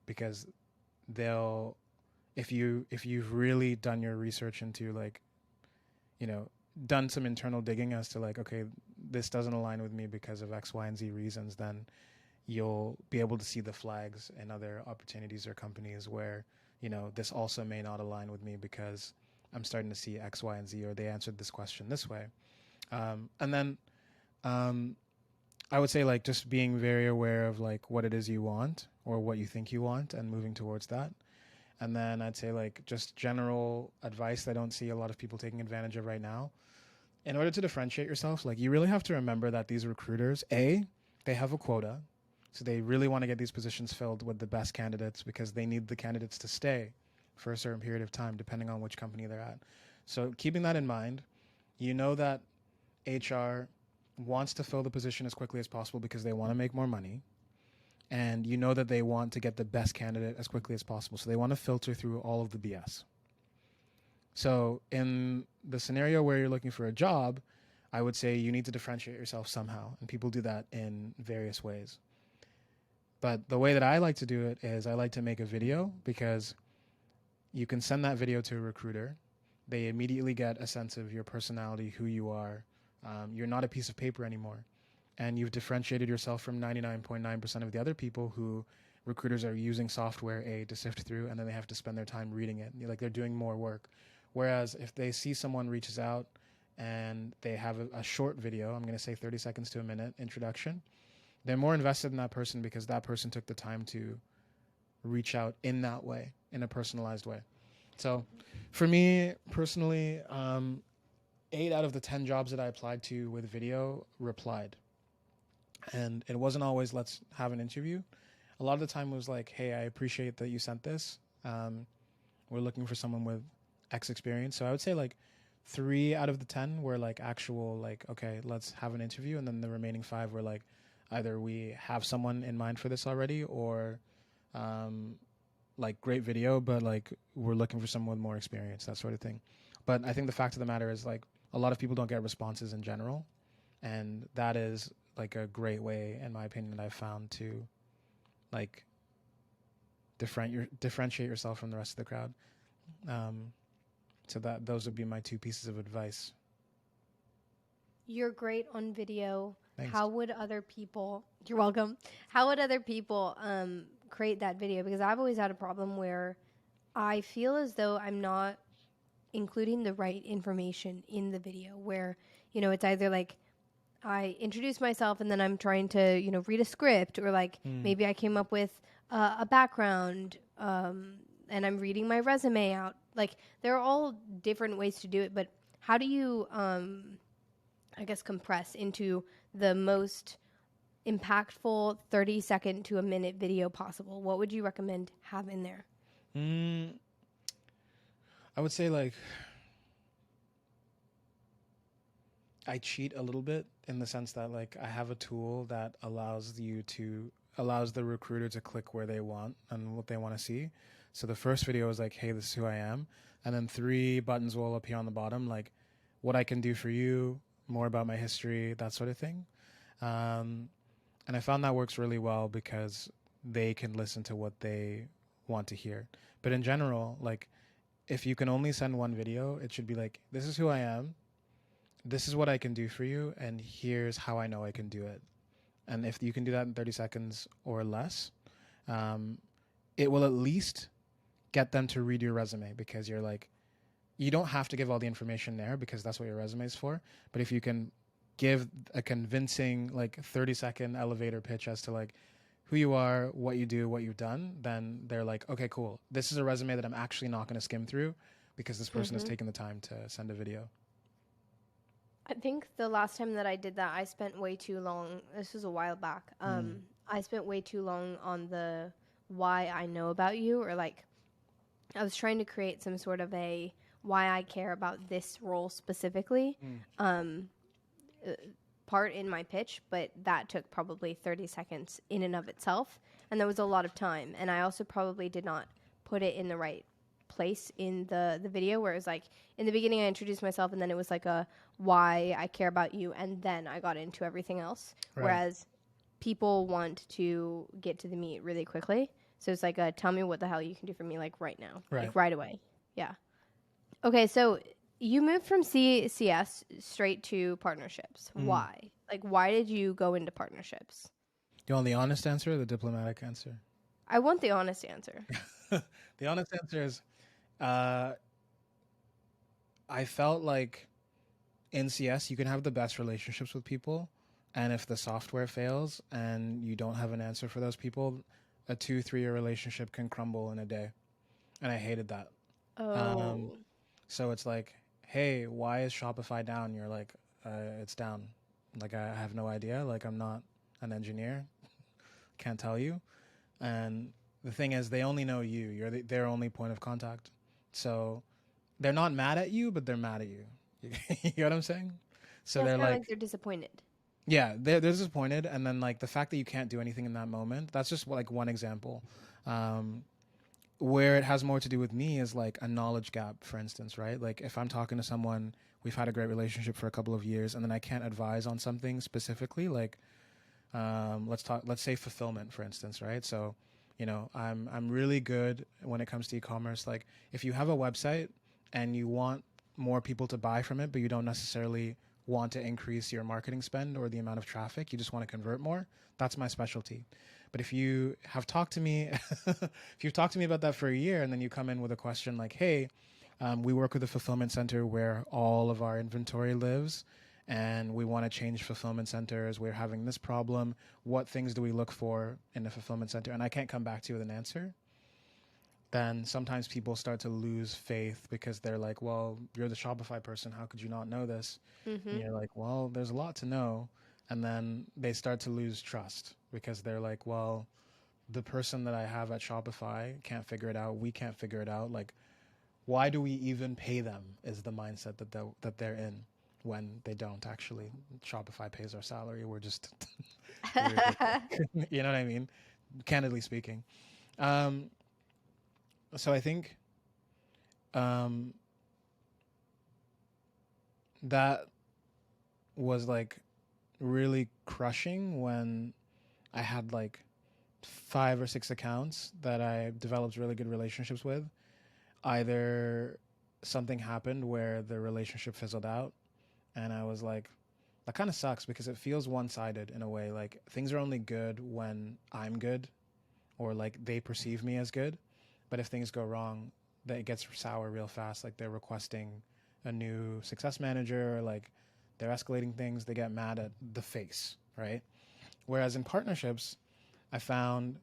Because they'll, if you've really done your research into like, you know, done some internal digging as to like, okay, this doesn't align with me because of X, Y, and Z reasons, then you'll be able to see the flags in other opportunities or companies where, you know, this also may not align with me because I'm starting to see X, Y, and Z, or they answered this question this way. And then um, I would say like just being very aware of like what it is you want or what you think you want and moving towards that. And then I'd say like just general advice that I don't see a lot of people taking advantage of right now. In order to differentiate yourself, like you really have to remember that these recruiters, they have a quota. So they really want to get these positions filled with the best candidates because they need the candidates to stay for a certain period of time, depending on which company they're at. So keeping that in mind, you know that HR wants to fill the position as quickly as possible because they want to make more money. and you know that they want to get the best candidate as quickly as possible. So they want to filter through all of the BS. So in the scenario where you're looking for a job, I would say you need to differentiate yourself somehow. And people do that in various ways. But the way that I like to do it is I like to make a video, because you can send that video to a recruiter. They immediately get a sense of your personality, who you are. You're not a piece of paper anymore. And you've differentiated yourself from 99.9% of the other people who recruiters are using software A to sift through, and then they have to spend their time reading it. Like, they're doing more work. Whereas if they see someone reaches out and they have a short video, I'm going to say 30 seconds to a minute introduction, they're more invested in that person because that person took the time to reach out in that way, in a personalized way. So for me personally, 8 out of the 10 jobs that I applied to with video replied. And it wasn't always, let's have an interview. A lot of the time it was like, hey, I appreciate that you sent this. We're looking for someone with X experience. So I would say like 3 out of the 10 were like actual, like, okay, let's have an interview. And then the remaining 5 were like, either we have someone in mind for this already, or like, great video, but like, we're looking for someone with more experience, that sort of thing. But I think the fact of the matter is, like, a lot of people don't get responses in general. And that is like a great way, in my opinion, that I've found to like differentiate yourself from the rest of the crowd. So that those would be my 2 pieces of advice. You're great on video. Thanks. How would other people, you're welcome. How would other people create that video? Because I've always had a problem where I feel as though I'm not including the right information in the video, where, you know, it's either like I introduce myself and then I'm trying to, you know, read a script, or like maybe I came up with a background and I'm reading my resume out. Like, there are all different ways to do it, but how do you, I guess, compress into the most impactful 30-second to a minute video possible? What would you recommend have in there? I would say, like, I cheat a little bit in the sense that, like, I have a tool that allows the recruiter to click where they want and what they want to see. So the first video is like, hey, this is who I am. And then 3 buttons will appear on the bottom, like what I can do for you, more about my history, that sort of thing. And I found that works really well because they can listen to what they want to hear. But in general, like, if you can only send 1 video, it should be like, this is who I am, this is what I can do for you, and here's how I know I can do it. And if you can do that in 30 seconds or less, it will at least get them to read your resume, because you're like, you don't have to give all the information there because that's what your resume is for. But if you can give a convincing, like, 30-second elevator pitch as to, like, who you are, what you do, what you've done, then they're like, okay, cool. This is a resume that I'm actually not going to skim through because this person has taken the time to send a video. I think the last time that I did that, I spent way too long. This was a while back. I spent way too long on the why I know about you, or like, I was trying to create some sort of a why I care about this role specifically part in my pitch, but that took probably 30 seconds in and of itself, and that was a lot of time. And I also probably did not put it in the right place in the video, where it was like, in the beginning I introduced myself, and then it was like a why I care about you, and then I got into everything else. Right. Whereas people want to get to the meat really quickly. So it's like, tell me what the hell you can do for me, like, right now, like right away. Yeah. Okay, so you moved from CS straight to partnerships. Why? Like, why did you go into partnerships? Do you want the honest answer or the diplomatic answer? I want the honest answer. The honest answer is, I felt like in CS you can have the best relationships with people, and if the software fails and you don't have an answer for those people, a 2-3 year relationship can crumble in a day. And I hated that. Oh. So it's like, hey, why is Shopify down? You're like, it's down. Like, I have no idea. Like, I'm not an engineer. Can't tell you. And the thing is, they only know you. You're their only point of contact. So they're not mad at you, but they're mad at you. You know what I'm saying? So yeah, they're like they're disappointed. Yeah, they're disappointed, and then like the fact that you can't do anything in that moment. That's just like one example. Um, where it has more to do with me is like a knowledge gap, for instance, right? Like if I'm talking to someone, we've had a great relationship for a couple of years, and then I can't advise on something specifically, like let's say fulfillment, for instance, right? So, I'm really good when it comes to e-commerce. Like if you have a website and you want more people to buy from it, but you don't necessarily want to increase your marketing spend or the amount of traffic, you just want to convert more. That's my specialty. But if you have talked to me, if you've talked to me about that for a year, and then you come in with a question like, "Hey, we work with a fulfillment center where all of our inventory lives, and we want to change fulfillment centers. We're having this problem. What things do we look for in a fulfillment center?" And I can't come back to you with an answer. Then sometimes people start to lose faith because they're like, "Well, you're the Shopify person. How could you not know this?" And Mm-hmm. you're like, "Well, there's a lot to know." And then they start to lose trust because they're like, "Well, the person that I have at Shopify can't figure it out. We can't figure it out. Like, why do we even pay them?" Is the mindset that they're in when they don't actually. Shopify pays our salary. We're just we're just you know what I mean? Candidly speaking. Um, so I think um, that was like really crushing when I had like 5 or 6 accounts that I developed really good relationships with. Either something happened where the relationship fizzled out, and I was like, that kind of sucks because it feels one-sided in a way. Like things are only good when I'm good, or like they perceive me as good. But if things go wrong, that it gets sour real fast. Like they're requesting a new success manager, or like they're escalating things. They get mad at the face, right? Whereas in partnerships, I found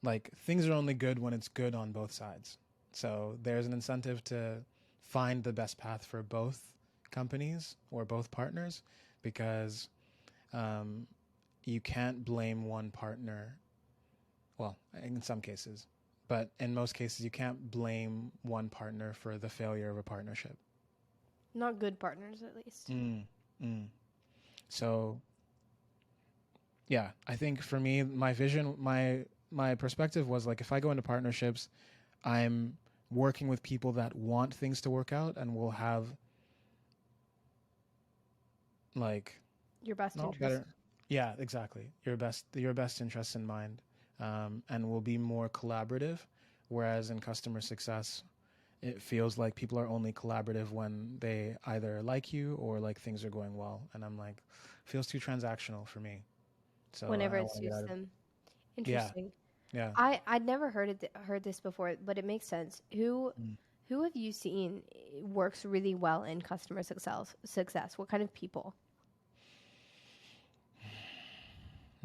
like things are only good when it's good on both sides. So there's an incentive to find the best path for both companies or both partners, because um, you can't blame one partner. Well, in some cases, but in most cases, you can't blame one partner for the failure of a partnership. Not good partners, at least. Mm, mm. So yeah, I think for me, my vision, my perspective was like, if I go into partnerships, I'm working with people that want things to work out and will have like Your best not interest. better. Yeah, exactly. Your best interests in mind, and will be more collaborative. Whereas in customer success, it feels like people are only collaborative when they either like you or like things are going well. And I'm like, feels too transactional for me. So Whenever I it want to get suits out of. them. Yeah, Interesting. yeah. I'd never heard this before, but it makes sense. Mm. Who have you seen works really well in customer success? What kind of people?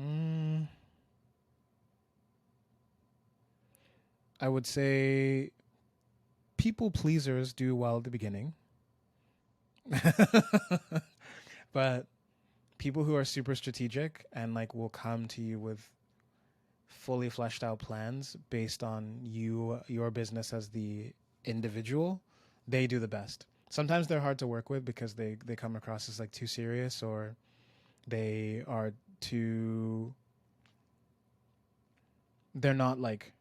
Mm, I would say people pleasers do well at the beginning, but people who are super strategic and like will come to you with fully fleshed out plans based on your business as the individual, they do the best. Sometimes they're hard to work with because they come across as like too serious, or they are too they're not like,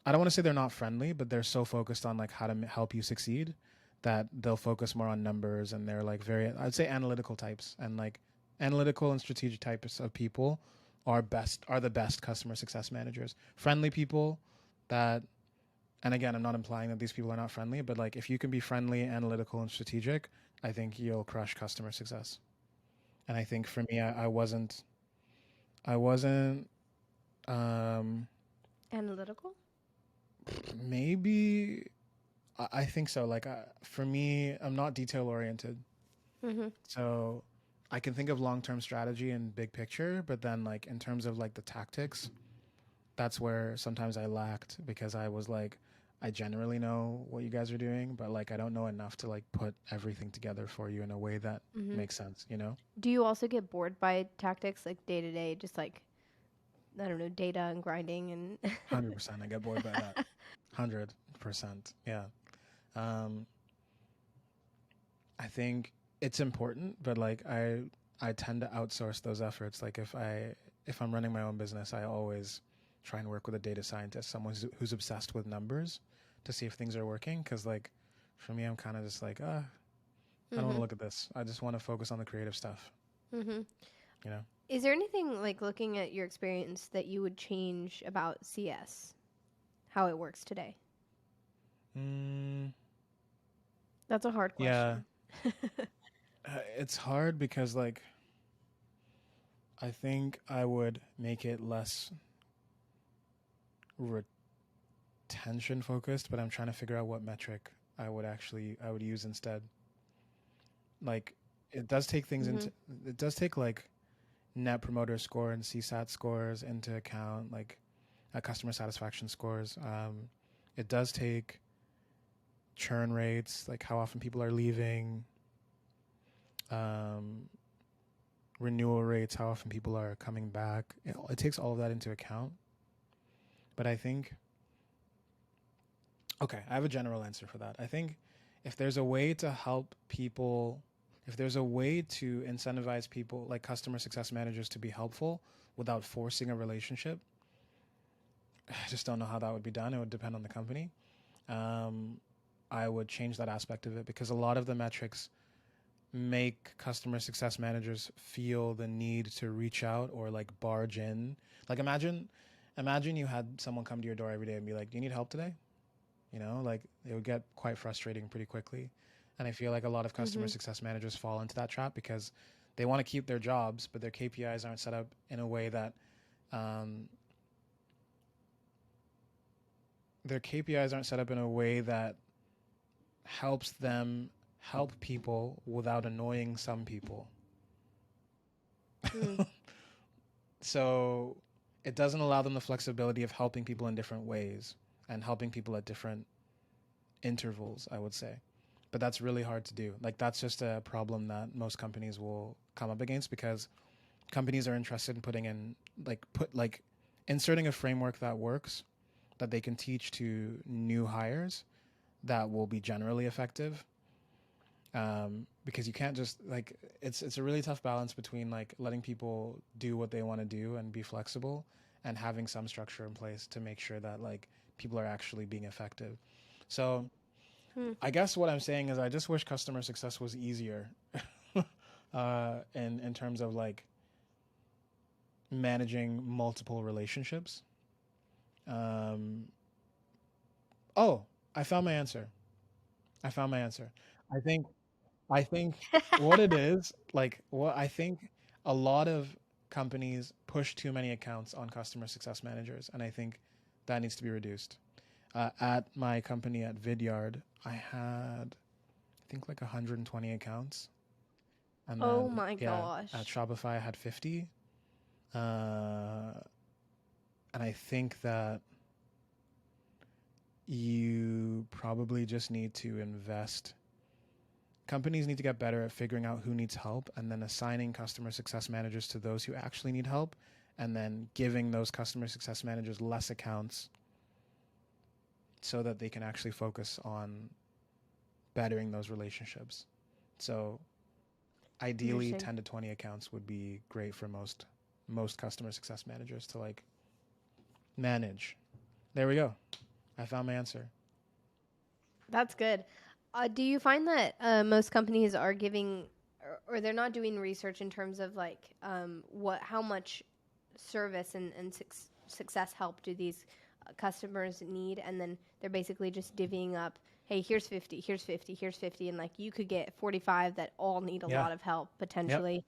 I don't want to say they're not friendly, but they're so focused on like how to help you succeed that they'll focus more on numbers, and they're like very, I'd say, analytical types. And like analytical and strategic types of people are the best customer success managers. Friendly people that, and again, I'm not implying that these people are not friendly, but like if you can be friendly, analytical, and strategic, I think you'll crush customer success. And I think for me, I wasn't um Analytical? maybe I think so. Like for me, I'm not detail oriented, Mm-hmm. so I can think of long term strategy and big picture, but then like in terms of like the tactics, that's where sometimes I lacked, because I was like, I generally know what you guys are doing, but like I don't know enough to like put everything together for you in a way that Mm-hmm. makes sense. You know, Do you also get bored by tactics like day to day, just like I don't know, data and grinding and 100%. I get bored by that. 100%. Yeah. Um, I think it's important, but like I tend to outsource those efforts. Like if I'm running my own business, I always try and work with a data scientist, someone who's obsessed with numbers, to see if things are working. Because like for me, I'm kind of just like, I don't want to look at this. I just want to focus on the creative stuff. You know. Is there anything, like, looking at your experience, that you would change about CS, how it works today? That's a hard Yeah, question. it's hard because like I think I would make it less retention focused, but I'm trying to figure out what metric I would use instead. Like it does take things into it does take like net promoter score and CSAT scores into account, like customer satisfaction scores. It does take churn rates, like how often people are leaving, renewal rates, how often people are coming back. It takes all of that into account. But I think, okay, I have a general answer for that. I think if there's a way to help people, if there's a way to incentivize people, like customer success managers, to be helpful without forcing a relationship, I just don't know how that would be done. It would depend on the company. I would change that aspect of it because a lot of the metrics make customer success managers feel the need to reach out or like barge in. Like imagine you had someone come to your door every day and be like, "Do you need help today?" You know, like it would get quite frustrating pretty quickly. And I feel like a lot of customer success managers fall into that trap because they want to keep their jobs, but their KPIs aren't set up in a way that helps them help people without annoying some people. So it doesn't allow them the flexibility of helping people in different ways and helping people at different intervals, I would say. But that's really hard to do. Like that's just a problem that most companies will come up against because companies are interested in putting in inserting a framework that works, that they can teach to new hires, that will be generally effective. Because you can't just like it's a really tough balance between like letting people do what they want to do and be flexible and having some structure in place to make sure that like people are actually being effective. So I guess what I'm saying is I just wish customer success was easier in terms of like managing multiple relationships. Oh, I found my answer. I found my answer. I think I think what it is, like what I think a lot of companies push too many accounts on customer success managers, and I think that needs to be reduced. At my company at Vidyard, I had I think like 120 accounts, and Oh then my yeah, at gosh. Shopify I had 50, uh, and I think that you probably just need to invest. Companies need to get better at figuring out who needs help and then assigning customer success managers to those who actually need help and then giving those customer success managers less accounts so that they can actually focus on bettering those relationships. So ideally Interesting. 10 to 20 accounts would be great for most customer success managers to like manage. There we go. I found my answer. That's good. Do you find that most companies are giving, or they're not doing research in terms of like how much service and success help do these customers need, and then they're basically just divvying up. Hey, here's 50, here's 50, here's 50, and like you could get 45 that all need a Yeah. lot of help Yep. potentially.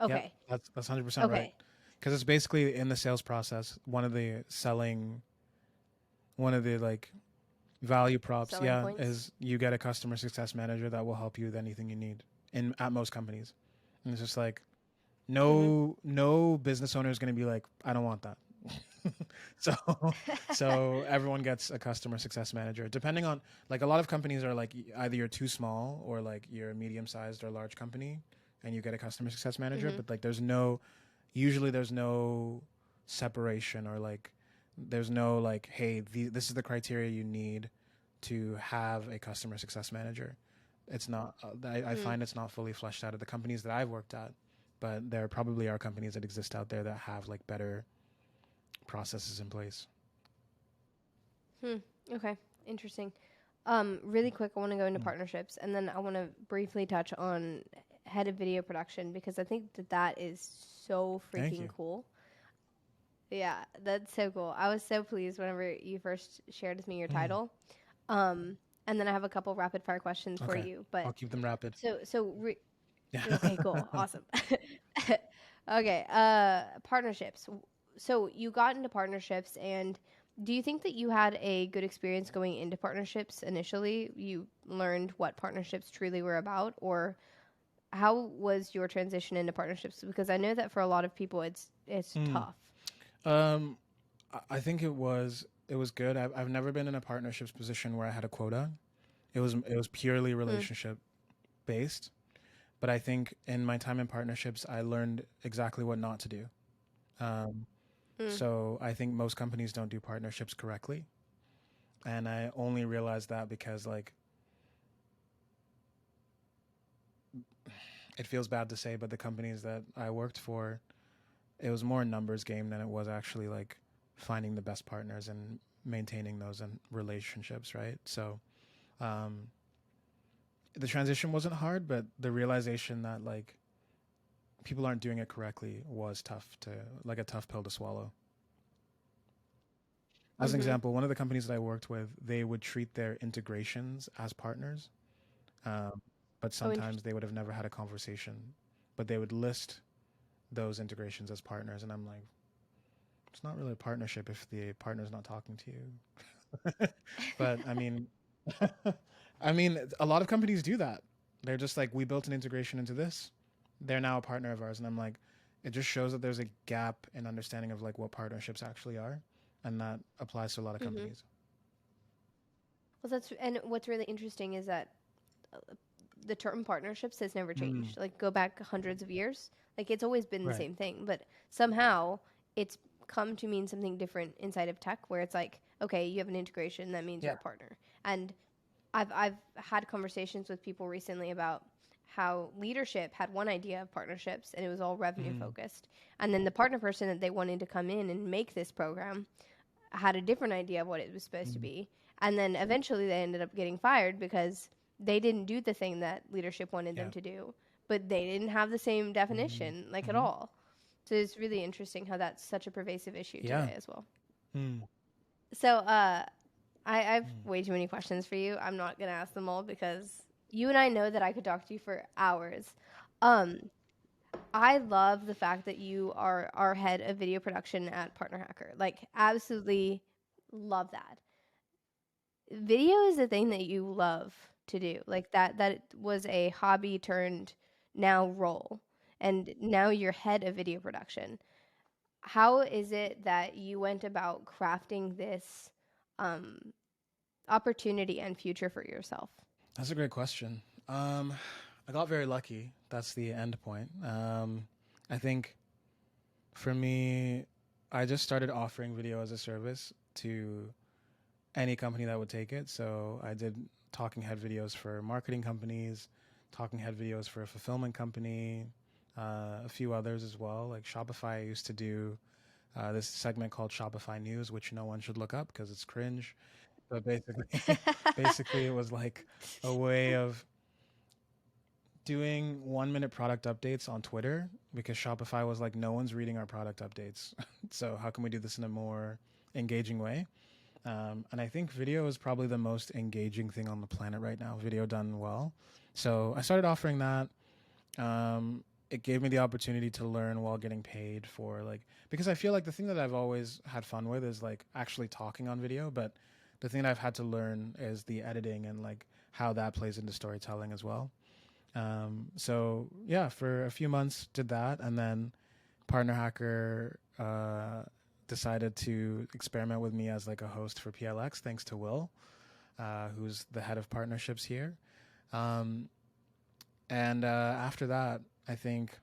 Yep. Okay. That's 100% right. Okay. Because it's basically in the sales process, one of the like value props, Selling yeah, points. is you get a customer success manager that will help you with anything you need in at most companies. And it's just like no business owner is going to be like, I don't want that. so so everyone gets a customer success manager. Depending on like a lot of companies are like either you're too small or like you're a medium sized or large company and you get a customer success manager, but like there's no separation or like there's no like, hey, this is the criteria you need to have a customer success manager. It's not. I find it's not fully fleshed out at the companies that I've worked at. but there probably are companies that exist out there that have like better processes in place. Okay, interesting. Really quick, I want to go into partnerships, and then I want to briefly touch on head of video production because I think that is so Thank freaking you. cool. Yeah, that's so cool. I was so pleased whenever you first shared with me your title. And then I have a couple rapid fire questions for Okay, you. But I'll keep them rapid. Yeah. okay, cool, awesome. Okay, partnerships. So you got into partnerships, and do you think that you had a good experience going into partnerships initially? You learned what partnerships truly were about, or how was your transition into partnerships? Because I know that for a lot of people, it's tough. Um, I think it was good. I've never been in a partnerships position where I had a quota. It was purely relationship based. But I think in my time in partnerships, I learned exactly what not to do. Um, so I think most companies don't do partnerships correctly, and I only realized that because like it feels bad to say, but the companies that I worked for, it was more a numbers game than it was actually like finding the best partners and maintaining those and relationships, right? So um, the transition wasn't hard, but the realization that like people aren't doing it correctly was a tough pill to swallow. As an example, one of the companies that I worked with, they would treat their integrations as partners, um, but Oh, interesting. sometimes they would have never had a conversation, but they would list those integrations as partners, and I'm like, it's not really a partnership if the partner's not talking to you. But I mean, I mean, a lot of companies do that. They're just like, we built an integration into this. They're now a partner of ours, and I'm like, it just shows that there's a gap in understanding of like what partnerships actually are, and that applies to a lot of companies. Well, and what's really interesting is that the term partnerships has never changed. Like go back hundreds of years, like it's always been the Right. same thing, but somehow it's come to mean something different inside of tech where it's like, okay, you have an integration, that means you're Yeah. a partner. And I've had conversations with people recently about how leadership had one idea of partnerships and it was all revenue focused. And then the partner person that they wanted to come in and make this program had a different idea of what it was supposed to be. And then eventually they ended up getting fired because they didn't do the thing that leadership wanted them Yeah. to do, but they didn't have the same definition, like at all. So it's really interesting how that's such a pervasive issue Yeah. today as well. Mm. So I've way too many questions for you. I'm not going to ask them all because you and I know that I could talk to you for hours. Um, I love the fact that you are our head of video production at PartnerHacker. Like, absolutely love that. Video is a thing that you love to do. Like that was a hobby turned now role. And now you're head of video production. How is it that you went about crafting this um, opportunity and future for yourself? That's a great question. I got very lucky. That's the end point. I think for me, I just started offering video as a service to any company that would take it. So I did talking head videos for marketing companies, talking head videos for a fulfillment company, a few others as well. Like Shopify used to do this segment called Shopify News, which no one should look up because it's cringe. But basically, basically it was like a way of doing 1 minute product updates on Twitter because Shopify was like, no one's reading our product updates. So how can we do this in a more engaging way? And I think video is probably the most engaging thing on the planet right now, video done well. So I started offering that. It gave me the opportunity to learn while getting paid for like, because I feel like the thing that I've always had fun with is like actually talking on video, but the thing that I've had to learn is the editing and like how that plays into storytelling as well. So yeah, for a few months did that, and then PartnerHacker decided to experiment with me as like a host for PLX, thanks to Will, who's the head of partnerships here. Um, and after that, I think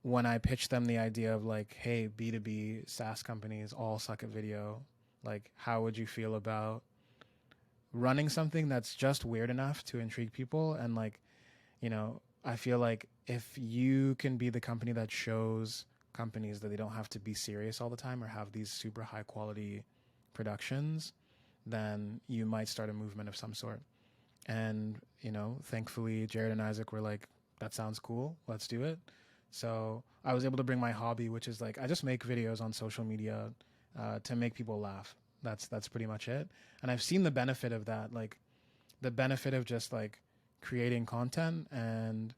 when I pitched them the idea of like, hey, B2B SaaS companies all suck at video, like, how would you feel about running something that's just weird enough to intrigue people and like, you know, I feel like if you can be the company that shows companies that they don't have to be serious all the time or have these super high quality productions, then you might start a movement of some sort. And, you know, thankfully, Jared and Isaac were like, that sounds cool. Let's do it. So I was able to bring my hobby, which is like, I just make videos on social media to make people laugh. That's pretty much it. And I've seen the benefit of that, like the benefit of just like creating content and,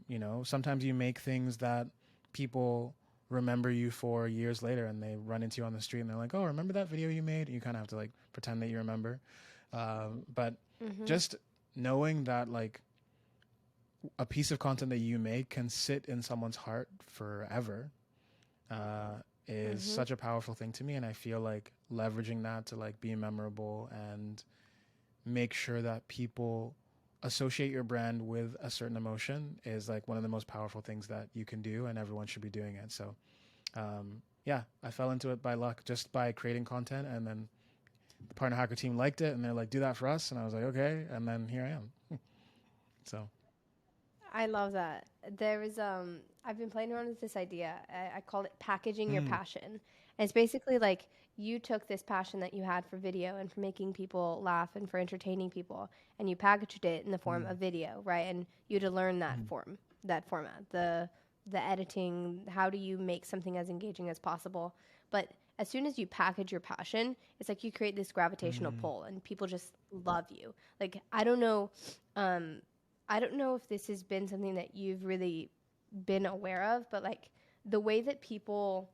you know, sometimes you make things that people remember you for years later and they run into you on the street and they're like, oh, remember that video you made? And you kind of have to like pretend that you remember. But Mm-hmm. just knowing that like a piece of content that you make can sit in someone's heart forever is Mm-hmm. such a powerful thing to me. And I feel like leveraging that to like be memorable and make sure that people associate your brand with a certain emotion is like one of the most powerful things that you can do, and everyone should be doing it. So yeah, I fell into it by luck, just by creating content, and then the PartnerHacker team liked it and they're like, do that for us, and I was like, okay, and then here I am. So I love that. There is I've been playing around with this idea. I call it packaging your mm, passion. And it's basically like you took this passion that you had for video and for making people laugh and for entertaining people, and you packaged it in the form mm, of video, right? And you had to learn that mm, that format, the editing, how do you make something as engaging as possible. But as soon as you package your passion, it's like you create this gravitational mm, pull and people just love you. Like um I don't know if this has been something that you've really been aware of, but like the way that people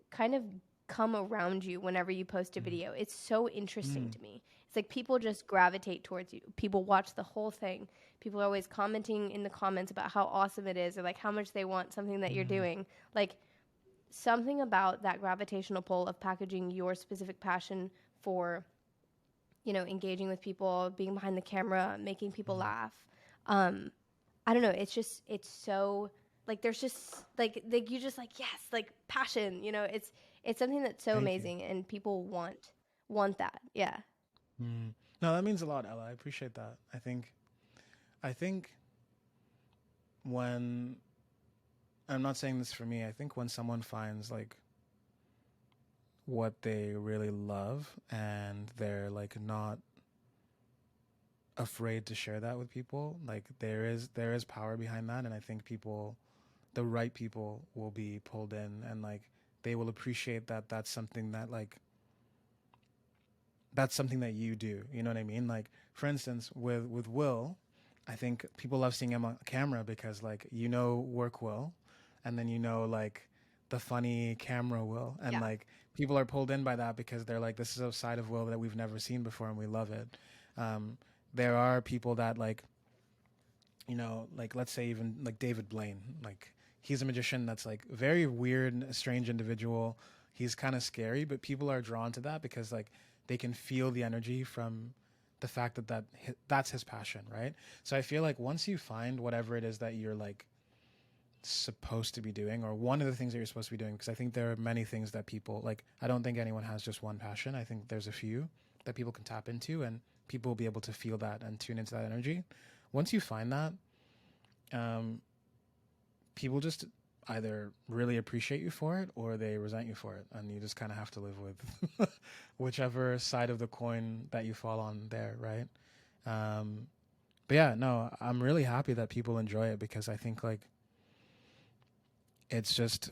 kind of come around you whenever you post a mm, video, it's so interesting mm, to me. It's like people just gravitate towards you. People watch the whole thing. People are always commenting in the comments about how awesome it is or like how much they want something that you're mm, doing. Like something about that gravitational pull of packaging your specific passion for, you know, engaging with people, being behind the camera, making people mm. laugh. Um, I don't know. It's so like there's just like you just like yes like passion. You know, it's something that's so Thank you. amazing and people want that. Yeah. Mm. No, that means a lot, Ella. I appreciate that. I think when I'm not saying this for me, I think when someone finds like what they really love and they're like not afraid to share that with people, like there is power behind that, and I think people, the right people, will be pulled in and like they will appreciate that that's something that you do. You know what I mean? Like for instance, with Will, I think people love seeing him on camera because like you know work Will, and then you know like the funny camera Will, and Yeah. like people are pulled in by that because they're like this is a side of Will that we've never seen before and we love it. Um, there are people that like you know like let's say even like David Blaine, like he's a magician that's like very weird and a strange individual. He's kind of scary, but people are drawn to that because like they can feel the energy from the fact that's his passion, right? So I feel like once you find whatever it is that you're like supposed to be doing, or one of the things that you're supposed to be doing, because I think there are many things that people like, I don't think anyone has just one passion. I think there's a few that people can tap into and people will be able to feel that and tune into that energy. Once you find that, um, people just either really appreciate you for it or they resent you for it, and you just kind of have to live with whichever side of the coin that you fall on there, right? um, but yeah, no, I'm really happy that people enjoy it because I think like it's just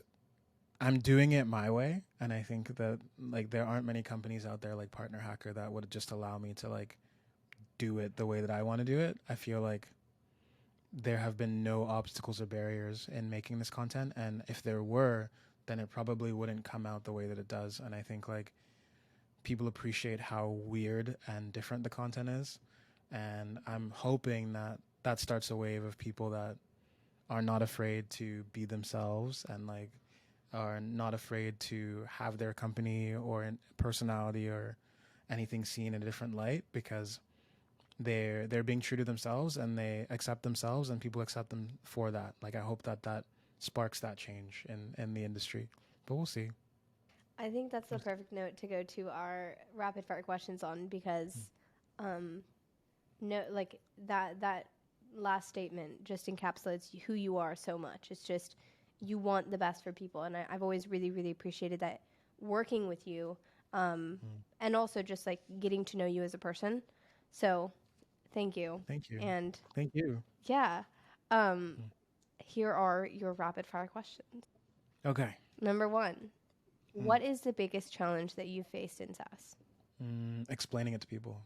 I'm doing it my way, and I think that like there aren't many companies out there like PartnerHacker that would just allow me to like do it the way that I want to do it. I feel like there have been no obstacles or barriers in making this content, and if there were, then it probably wouldn't come out the way that it does. And I think like people appreciate how weird and different the content is, and I'm hoping that that starts a wave of people that are not afraid to be themselves and like are not afraid to have their company or personality or anything seen in a different light because they're being true to themselves and they accept themselves and people accept them for that. Like I hope that that sparks that change in the industry, but we'll see. I think that's the perfect note to go to our rapid fire questions on because um no like that last statement just encapsulates who you are so much. It's just you want the best for people, and I've always really, really appreciated that working with you, and also just like getting to know you as a person. So, thank you. Thank you. And Thank you. yeah, um, here are your rapid fire questions. Okay. Number one, what is the biggest challenge that you faced in SaaS? Explaining it to people.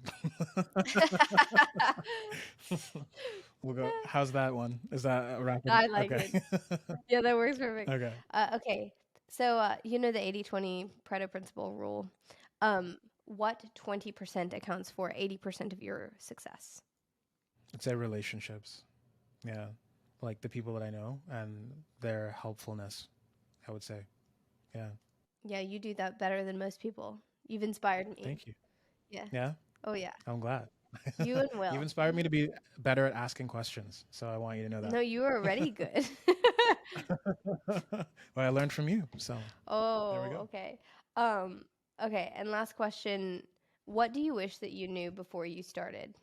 We'll go. How's that one? Is that a rapid? I like Okay. it. Yeah, that works perfect. Okay. Okay. So, you know the 80-20 Pareto principle rule. What 20% accounts for 80% of your success? I'd say relationships. Yeah. Like the people that I know and their helpfulness, I would say. Yeah. Yeah, you do that better than most people. You've inspired me. Thank you. Yeah. Yeah. Oh, yeah. I'm glad. You and You've Will. inspired me to be better at asking questions. So I want you to know No, you are already good. that. Well, I learned from you. So there we Oh, go. okay. Um, okay, and last question. What do you wish that you knew before you started?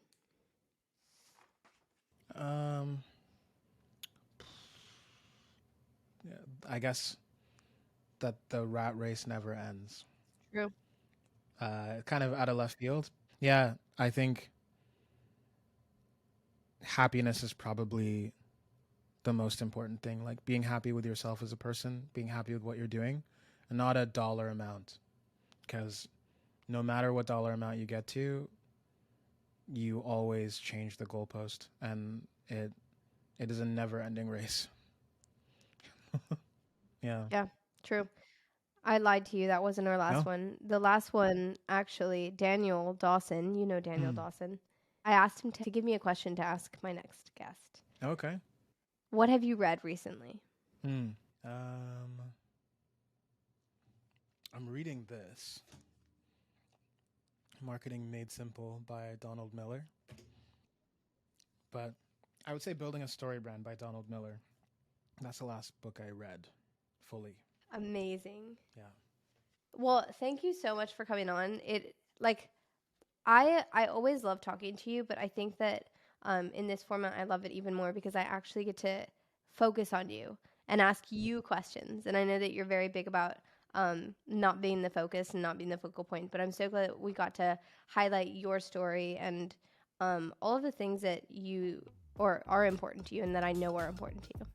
Um, yeah, I guess that the rat race never ends. True. Kind of out of left field. Yeah, I think happiness is probably the most important thing. Like being happy with yourself as a person, being happy with what you're doing, and not a dollar amount. Because no matter what dollar amount you get to, you always change the goalpost, and it is a never-ending race. Yeah. Yeah, true. I lied to you. That wasn't our last No. one. The last one, actually, Daniel Dawson, you know Daniel Hmm. Dawson. I asked him to give me a question to ask my next guest. Okay. What have you read recently? Hmm. Um, I'm reading this. Marketing Made Simple by Donald Miller. But I would say Building a Story Brand by Donald Miller. That's the last book I read fully. Amazing. Yeah. Well, thank you so much for coming on. It like I always love talking to you, but I think that in this format I love it even more because I actually get to focus on you and ask you questions. And I know that you're very big about not being the focus and not being the focal point, but I'm so glad that we got to highlight your story and all of the things that you or are important to you and that I know are important to you.